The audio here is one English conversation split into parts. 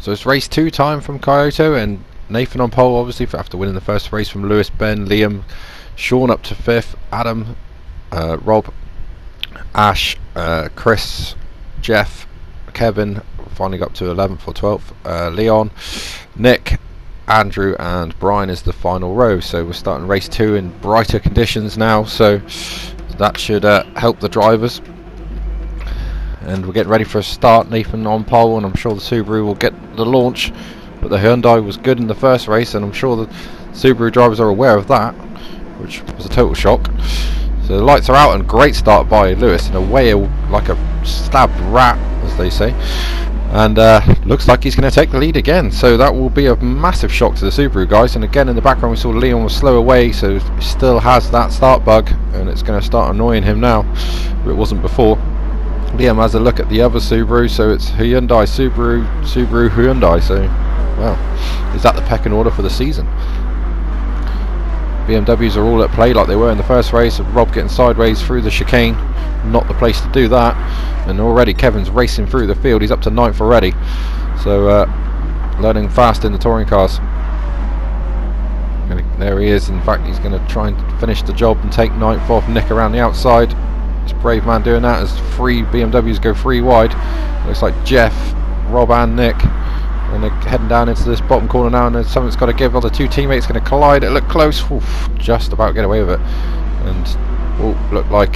So it's race 2 time from KYOTO, and Nathan on pole obviously after winning the first race from Lewis, Ben, Liam, Sean up to 5th, Adam, Rob, Ash, Chris, Jeff, Kevin finally got up to 11th or 12th, Leon, Nick, Andrew and Brian is the final row. So we're starting race 2 in brighter conditions now, so that should help the drivers. And we're getting ready for a start. Nathan on pole, and I'm sure the Subaru will get the launch, but the Hyundai was good in the first race, and I'm sure the Subaru drivers are aware of that, which was a total shock. So the lights are out, and great start by Lewis, and away like a stabbed rat, as they say, and looks like he's going to take the lead again. So that will be a massive shock to the Subaru guys. And again in the background we saw Leon was slow away, so he still has that start bug, and it's going to start annoying him now, but it wasn't before. Liam has a look at the other Subaru, so it's Hyundai, Subaru, Subaru, Hyundai. So, well, is that the pecking order for the season? BMWs are all at play like they were in the first race. Rob getting sideways through the chicane, not the place to do that. And already Kevin's racing through the field. He's up to 9th already. So, learning fast in the touring cars. There he is. In fact, he's going to try and finish the job and take 9th off Nick around the outside. It's a brave man doing that as 3 BMWs go 3 wide. Looks like Jeff, Rob and Nick, and they're heading down into this bottom corner now, and something's got to give. The 2 teammates going to collide. It looked close. Oof, just about get away with it. And looked like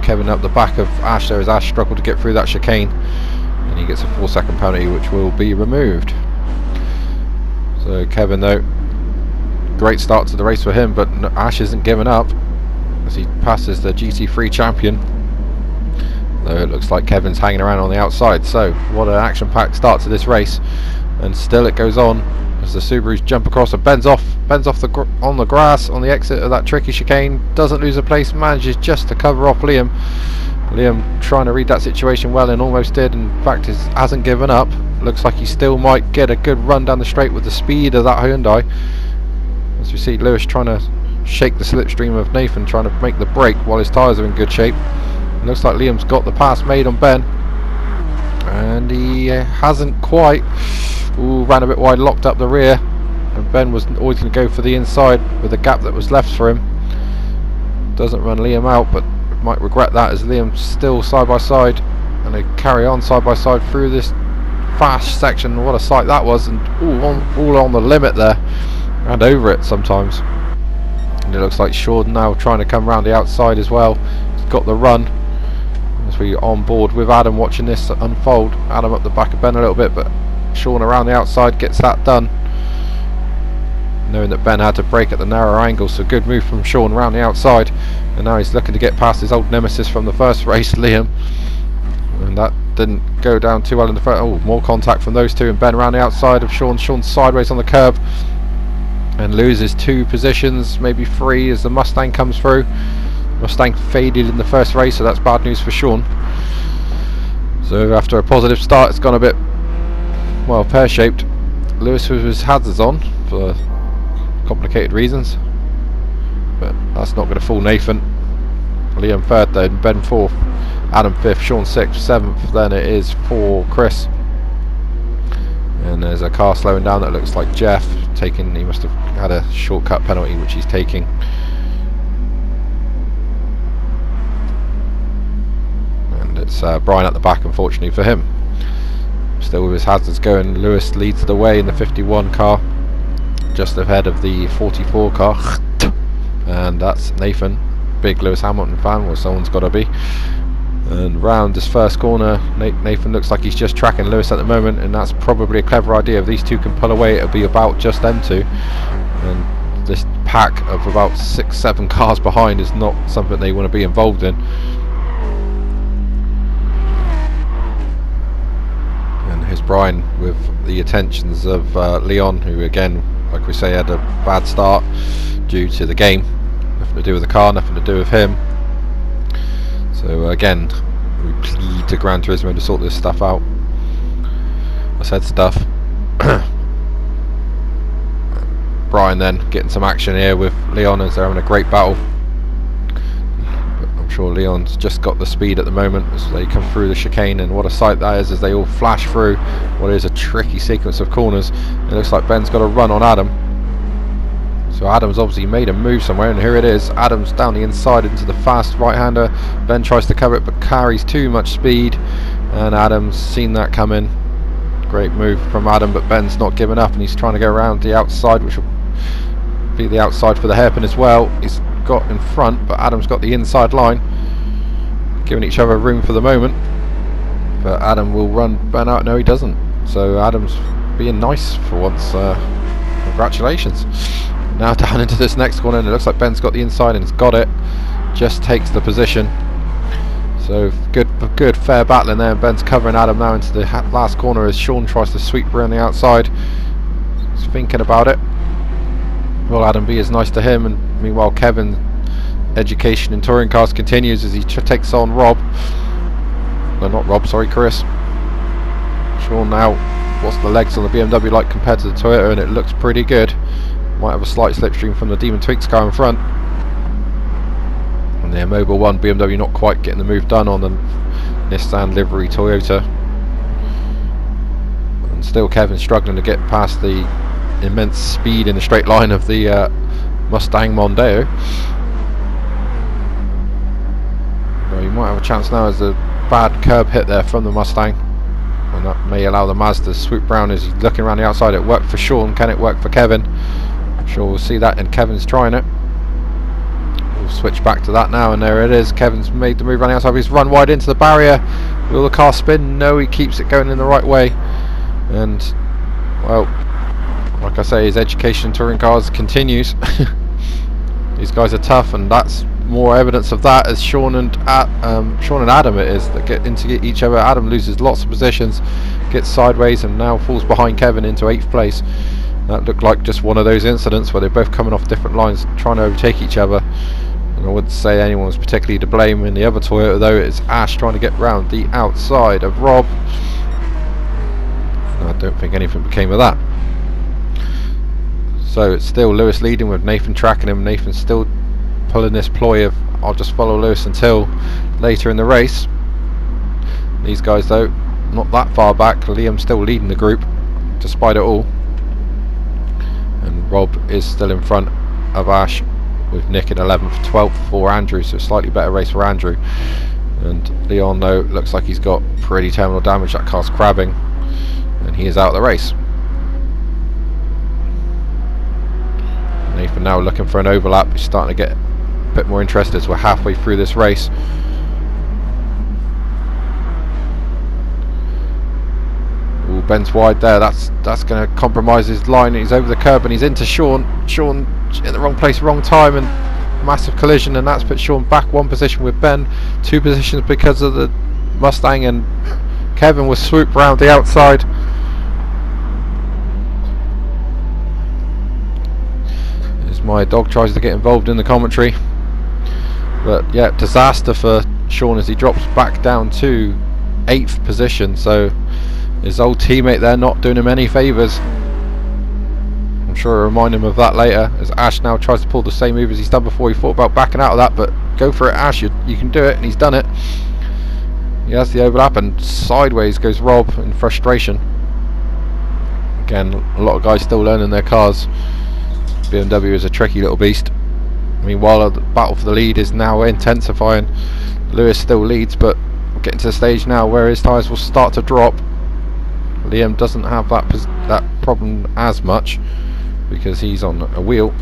Kevin up the back of Ash there as Ash struggled to get through that chicane, and he gets a 4-second penalty which will be removed. So Kevin, though, great start to the race for him, but Ash isn't giving up as he passes the GT3 champion. Though it looks like Kevin's hanging around on the outside. So what an action-packed start to this race, and still it goes on as the Subarus jump across and bends off on the grass on the exit of that tricky chicane. Doesn't lose a place, manages just to cover off Liam. Liam trying to read that situation well, and almost did. In fact, hasn't given up. Looks like he still might get a good run down the straight with the speed of that Hyundai. As we see Lewis trying to shake the slipstream of Nathan, trying to make the break while his tyres are in good shape. It looks like Liam's got the pass made on Ben, and he hasn't quite. Ran a bit wide, locked up the rear, and Ben was always going to go for the inside with the gap that was left for him. Doesn't run Liam out, but might regret that as Liam's still side by side, and they carry on side by side through this fast section. What a sight that was, and all on the limit there, and over it sometimes. And it looks like Sean now trying to come around the outside as well. He's got the run as we on board with Adam watching this unfold. Adam up the back of Ben a little bit, but Sean around the outside gets that done, knowing that Ben had to brake at the narrow angle. So good move from Sean around the outside, and now he's looking to get past his old nemesis from the first race, Liam, and that didn't go down too well in the first. More contact from those two, and Ben around the outside of Sean. Sean sideways on the curb and loses 2 positions, maybe 3, as the Mustang comes through. Mustang faded in the first race, so that's bad news for Sean. So after a positive start, it's gone a bit, well, pear-shaped. Lewis with his hazards on for complicated reasons, but that's not going to fool Nathan. Liam 3rd then, Ben 4th, Adam 5th, Sean 6th, 7th then it is for Chris. And there's a car slowing down that looks like Jeff taking. He must have had a shortcut penalty which he's taking. And it's Brian at the back, unfortunately for him. Still with his hazards going, Lewis leads the way in the 51 car, just ahead of the 44 car. And that's Nathan, big Lewis Hamilton fan, well, someone's got to be. And round this first corner, Nathan looks like he's just tracking Lewis at the moment, and that's probably a clever idea. If these two can pull away, it'll be about just them two, and this pack of about 6-7 cars behind is not something they want to be involved in. And here's Brian with the attentions of Leon, who again, like we say, had a bad start due to the game. Nothing to do with the car, nothing to do with him. So again, we plead to Gran Turismo to sort this stuff out. I said stuff. Brian then getting some action here with Leon as they're having a great battle. But I'm sure Leon's just got the speed at the moment as they come through the chicane, and what a sight that is as they all flash through what is a tricky sequence of corners. It looks like Ben's got a run on Adam. So Adam's obviously made a move somewhere, and here it is. Adam's down the inside into the fast right-hander. Ben tries to cover it but carries too much speed, and Adam's seen that coming. Great move from Adam, but Ben's not giving up and he's trying to go around the outside, which will be the outside for the hairpin as well. He's got in front, but Adam's got the inside line, giving each other room for the moment. But Adam will run Ben out. No, he doesn't. So Adam's being nice for once. Congratulations. Now down into this next corner, and it looks like Ben's got the inside and he's got it. Just takes the position. So good fair battling there, and Ben's covering Adam now into the last corner as Sean tries to sweep around the outside. He's thinking about it. Will Adam be as nice to him? And meanwhile Kevin's education in touring cars continues as he takes on Rob. No, not Rob, sorry, Chris. Sean now, what's the legs on the BMW like compared to the Toyota? And it looks pretty good. Might have a slight slipstream from the Demon Tweaks car in front. And the Mobile 1 BMW not quite getting the move done on the Nissan livery Toyota. And still Kevin struggling to get past the immense speed in the straight line of the Mustang Mondeo. Well, you might have a chance now as a bad curb hit there from the Mustang, and that may allow the Mazda to swoop round as he's looking around the outside. It worked for Sean. Can it work for Kevin? I'm sure we'll see that, and Kevin's trying it. We'll switch back to that now, and there it is. Kevin's made the move around the outside. He's run wide into the barrier. Will the car spin? No, he keeps it going in the right way. And well, like I say, his education in touring cars continues. These guys are tough, and that's more evidence of that as Sean and Adam it is that get into each other. Adam loses lots of positions, gets sideways, and now falls behind Kevin into 8th place. That looked like just one of those incidents where they're both coming off different lines trying to overtake each other, and I wouldn't say anyone was particularly to blame in the other Toyota, though. It's Ash trying to get round the outside of Rob. I don't think anything became of that. So it's still Lewis leading with Nathan tracking him. Nathan's still pulling this ploy of I'll just follow Lewis until later in the race. These guys though not that far back. Liam's still leading the group despite it all, and Rob is still in front of Ash with Nick in 11th, 12th for Andrew, so a slightly better race for Andrew. And Leon though looks like he's got pretty terminal damage. That car's crabbing and he is out of the race. Nathan now looking for an overlap. He's starting to get a bit more interested as we're halfway through this race. Ooh, Ben's wide there. That's going to compromise his line. He's over the curb and he's into Sean. Sean in the wrong place, wrong time, and massive collision, and that's put Sean back 1 position with Ben, 2 positions because of the Mustang, and Kevin was swooped round the outside. My dog tries to get involved in the commentary, but yeah, disaster for Sean as he drops back down to 8th position. So his old teammate there not doing him any favours. I'm sure I'll remind him of that later as Ash now tries to pull the same move as he's done before. He thought about backing out of that, but go for it, Ash, you can do it, and he's done it. He has the overlap, and sideways goes Rob in frustration. Again, a lot of guys still learning their cars. BMW is a tricky little beast. Meanwhile, the battle for the lead is now intensifying. Lewis still leads, but we're getting to the stage now where his tyres will start to drop. Liam doesn't have that problem as much because he's on a wheel.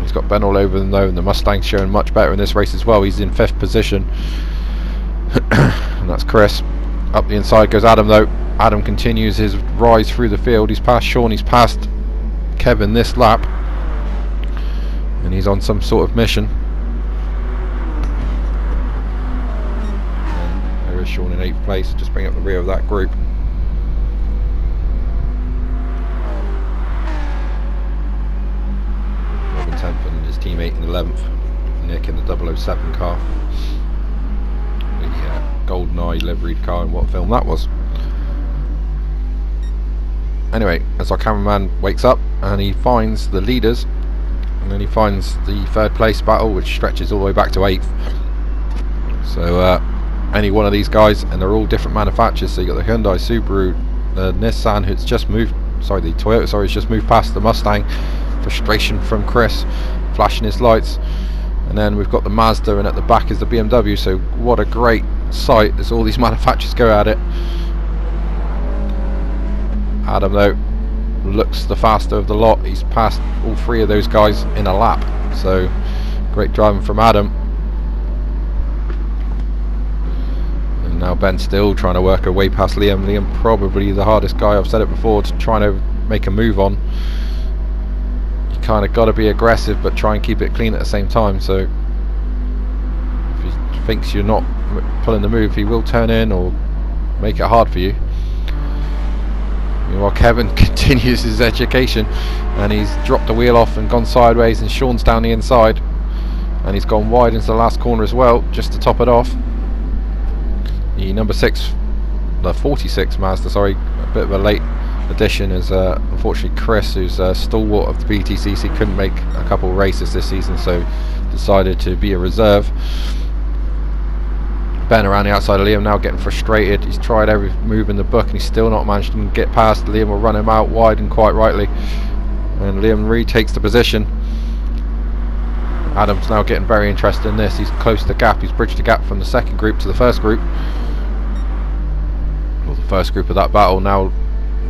He's got Ben all over them though, and the Mustang's showing much better in this race as well. He's in 5th position. And that's Chris. Up the inside goes Adam though. Adam continues his rise through the field. He's past Sean, he's past Kevin this lap, and he's on some sort of mission. And there is Sean in 8th place, just bring up the rear of that group. Robin 10th and his teammate in 11th, Nick in the 007 car, the golden eye liveried car, and what film that was. Anyway, as our cameraman wakes up and he finds the leaders, and then he finds the 3rd place battle which stretches all the way back to 8th. So any one of these guys, and they're all different manufacturers. So you got the Hyundai, Subaru, the Nissan, who's just moved, sorry, the Toyota, sorry, has just moved past the Mustang. Frustration from Chris, flashing his lights. And then we've got the Mazda, and at the back is the BMW. So what a great sight as all these manufacturers go at it. Adam, though, looks the faster of the lot. He's passed all three of those guys in a lap. So great driving from Adam. And now Ben's still trying to work her way past Liam. Liam probably the hardest guy, I've said it before, to try to make a move on. You kind of got to be aggressive but try and keep it clean at the same time. So if he thinks you're not pulling the move, he will turn in or make it hard for you. Meanwhile, Kevin continues his education, and he's dropped the wheel off and gone sideways, and Sean's down the inside, and he's gone wide into the last corner as well, just to top it off. The number 6, the 46 Mazda, sorry, a bit of a late addition, is unfortunately Chris, who's a stalwart of the BTCC, couldn't make a couple of races this season, so decided to be a reserve. Ben around the outside of Liam now, getting frustrated. He's tried every move in the book and he's still not managed to get past. Liam will run him out wide, and quite rightly, and Liam retakes the position. Adam's now getting very interested in this. He's close to the gap. He's bridged the gap from the second group to the first group, or the first group of that battle. Now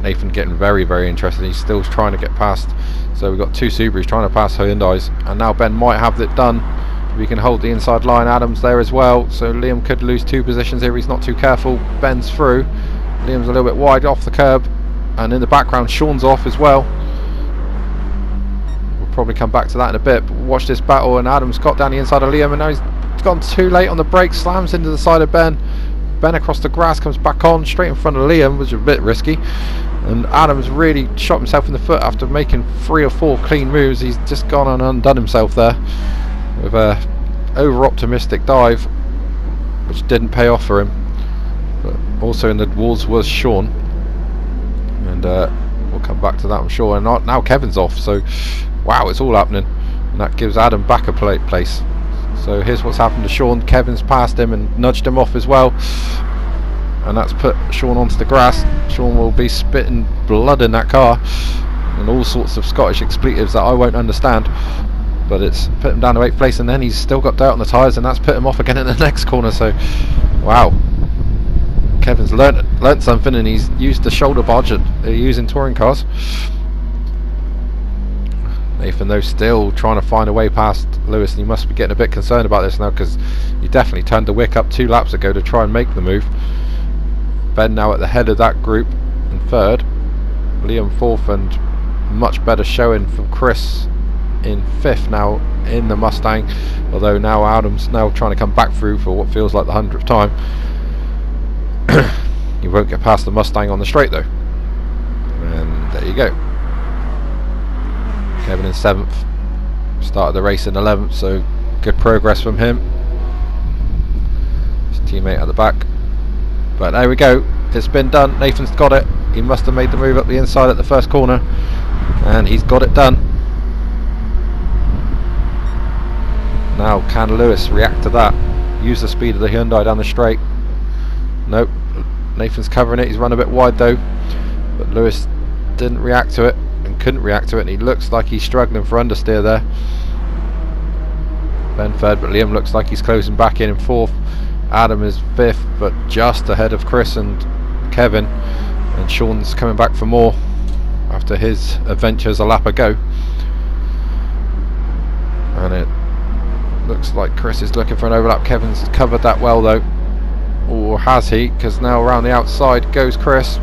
Nathan getting very, very interested. He's still trying to get past. So we've got two Subarus trying to pass Hyundais, and now Ben might have it done. We can hold the inside line. Adam's there as well, so Liam could lose 2 positions here if he's not too careful. Ben's through. Liam's a little bit wide off the curb, and in the background Sean's off as well. We'll probably come back to that in a bit, but watch this battle, and Adam's got down the inside of Liam, and now he's gone too late on the brake, slams into the side of Ben. Ben across the grass, comes back on straight in front of Liam, which was a bit risky, and Adam's really shot himself in the foot after making 3 or 4 clean moves. He's just gone and undone himself there with a over-optimistic dive, which didn't pay off for him. But also in the walls was Sean, and we'll come back to that, I'm sure. And now Kevin's off, so wow, it's all happening, and that gives Adam back a place. So here's what's happened to Sean. Kevin's passed him and nudged him off as well, and that's put Sean onto the grass. Sean will be spitting blood in that car and all sorts of Scottish expletives that I won't understand, but it's put him down to 8th place, and then he's still got dirt on the tyres, and that's put him off again in the next corner. So wow, Kevin's learnt something, and he's used the shoulder barge that they're using touring cars. Nathan, though, still trying to find a way past Lewis, and he must be getting a bit concerned about this now, because he definitely turned the wick up 2 laps ago to try and make the move. Ben now at the head of that group in 3rd, Liam 4th, and much better showing from Chris in 5th now in the Mustang, although now Adam's now trying to come back through for what feels like the 100th time. He won't get past the Mustang on the straight though, and there you go. Kevin in 7th, started the race in 11th, so good progress from him. His teammate at the back, but there we go, it's been done. Nathan's got it. He must have made the move up the inside at the first corner, and he's got it done. Now can Lewis react to that? Use the speed of the Hyundai down the straight? Nope. Nathan's covering it. He's run a bit wide though, but Lewis didn't react to it and couldn't react to it, and he looks like he's struggling for understeer there. Ben 3rd, but Liam looks like he's closing back in 4th. Adam is 5th, but just ahead of Chris and Kevin, and Sean's coming back for more after his adventures a lap ago. And it looks like Chris is looking for an overlap. Kevin's covered that well though, or has he? Because now around the outside goes Chris.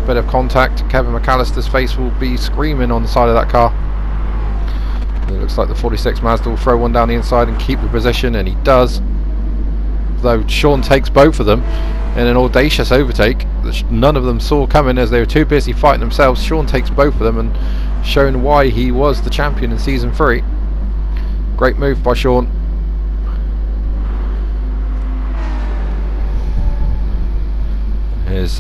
Bit of contact. Kevin McAllister's face will be screaming on the side of that car. It looks like the 46 Mazda will throw one down the inside and keep the position, and he does, though Sean takes both of them in an audacious overtake that none of them saw coming as they were too busy fighting themselves. Sean takes both of them and shown why he was the champion in season 3. Great move by Sean. Here's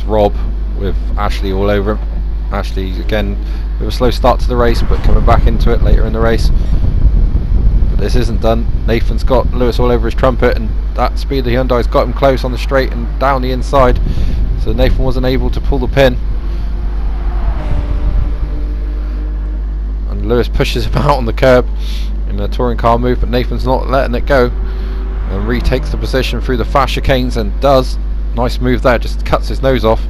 Rob with Ashley all over him. Ashley again with a slow start to the race, but coming back into it later in the race. But this isn't done. Nathan's got Lewis all over his trumpet, and that speed of the Hyundai's got him close on the straight and down the inside, so Nathan wasn't able to pull the pin. And Lewis pushes him out on the curb in a touring car move, but Nathan's not letting it go and retakes the position through the fast chicanes, and does. Nice move there, just cuts his nose off,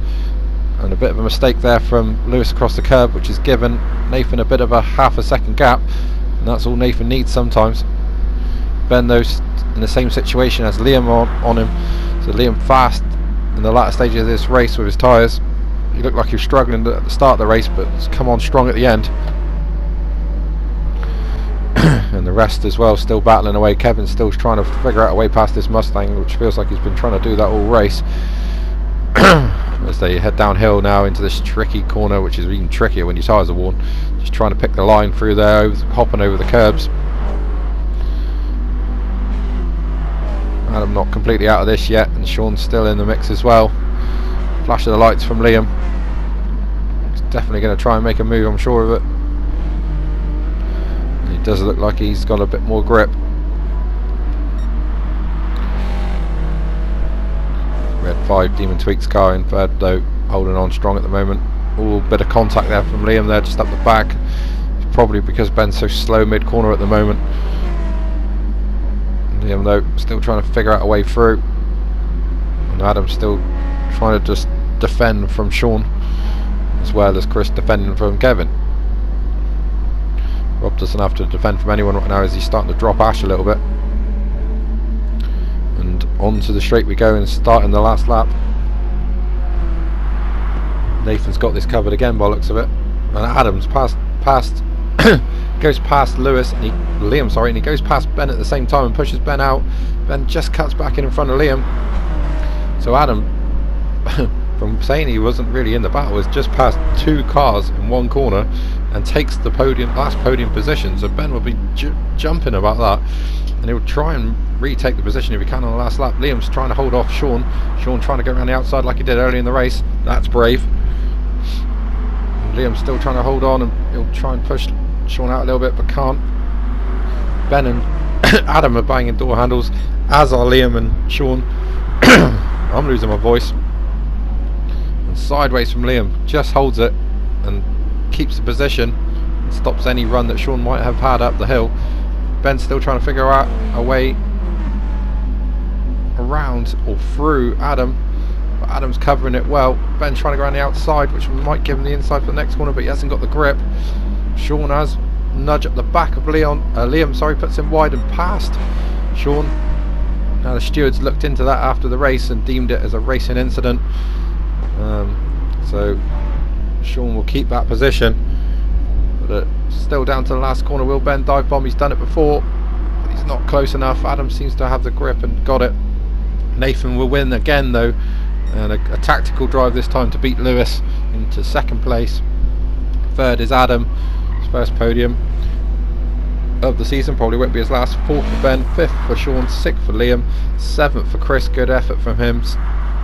and a bit of a mistake there from Lewis across the curb, which has given Nathan a bit of a half a second gap, and that's all Nathan needs sometimes. Ben though in the same situation as Liam on him, so Liam fast in the latter stages of this race with his tyres. He looked like he was struggling at the start of the race, but has come on strong at the end. And the rest as well still battling away. Kevin's still trying to figure out a way past this Mustang, which feels like he's been trying to do that all race. As they head downhill now into this tricky corner, which is even trickier when your tyres are worn. Just trying to pick the line through there, hopping over the curbs. Adam not completely out of this yet, and Sean's still in the mix as well. Flash of the lights from Liam. He's definitely going to try and make a move, I'm sure of it. He does look like he's got a bit more grip. Red 5 Demon Tweaks car in third though, holding on strong at the moment. Ooh, bit of contact there from Liam there, just up the back. It's probably because Ben's so slow mid corner at the moment. Liam though still trying to figure out a way through, and Adam's still trying to just defend from Sean, as well as Chris defending from Kevin. Rob doesn't have to defend from anyone right now, as he's starting to drop Ash a little bit. And onto the straight we go, and starting the last lap. Nathan's got this covered again by the looks of it, and Adam's goes past Lewis, and Liam, and he goes past Ben at the same time and pushes Ben out. Ben just cuts back in front of Liam. So Adam, from saying he wasn't really in the battle, has just passed two cars in one corner and takes the last podium position. So Ben will be jumping about that, and he'll try and retake the position if he can on the last lap. Liam's trying to hold off Sean. Sean trying to go around the outside like he did early in the race. That's brave. And Liam's still trying to hold on, and he'll try and push Sean out a little bit, but can't. Ben and Adam are banging door handles, as are Liam and Sean. I'm losing my voice. And sideways from Liam, just holds it and keeps the position and stops any run that Sean might have had up the hill. Ben's still trying to figure out a way around or through Adam, but Adam's covering it well. Ben's trying to go around the outside, which might give him the inside for the next corner, but he hasn't got the grip. Sean has nudge up the back of Liam, puts him wide and past Sean. Now the stewards looked into that after the race and deemed it as a racing incident, so Sean will keep that position, but still down to the last corner. Will Ben dive bomb? He's done it before, but he's not close enough. Adam seems to have the grip and got it. Nathan will win again though, and a tactical drive this time to beat Lewis into second place. Third is Adam, his first podium of the season, probably won't be his last. Fourth for Ben, fifth for Sean, sixth for Liam, seventh for Chris, good effort from him,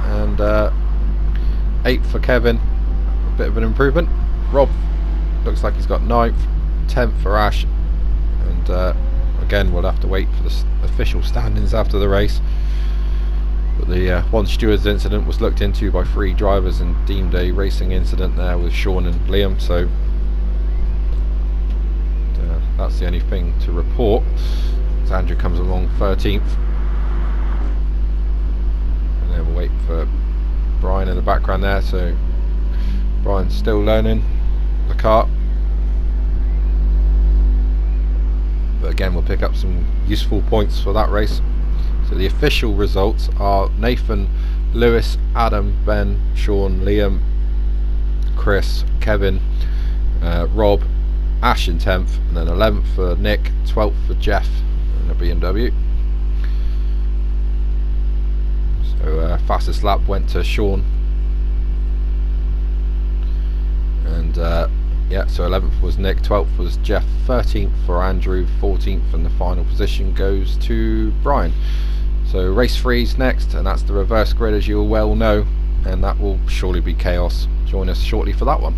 and eighth for Kevin, a bit of an improvement. Rob looks like he's got ninth, 10th for Ash, and again we'll have to wait for the official standings after the race. But the one stewards incident was looked into by 3 drivers and deemed a racing incident there with Sean and Liam, so that's the only thing to report. As Andrew comes along 13th, and then we'll wait for Brian in the background there. So Brian's still learning the car, but again we'll pick up some useful points for that race. So the official results are Nathan, Lewis, Adam, Ben, Sean, Liam, Chris, Kevin, Rob, Ash in 10th, and then 11th for Nick, 12th for Jeff in a BMW. So fastest lap went to Sean, and yeah, so 11th was Nick, 12th was Jeff, 13th for Andrew, 14th, and the final position goes to Brian. So race 3's next, and that's the reverse grid, as you all well know, and that will surely be chaos. Join us shortly for that one.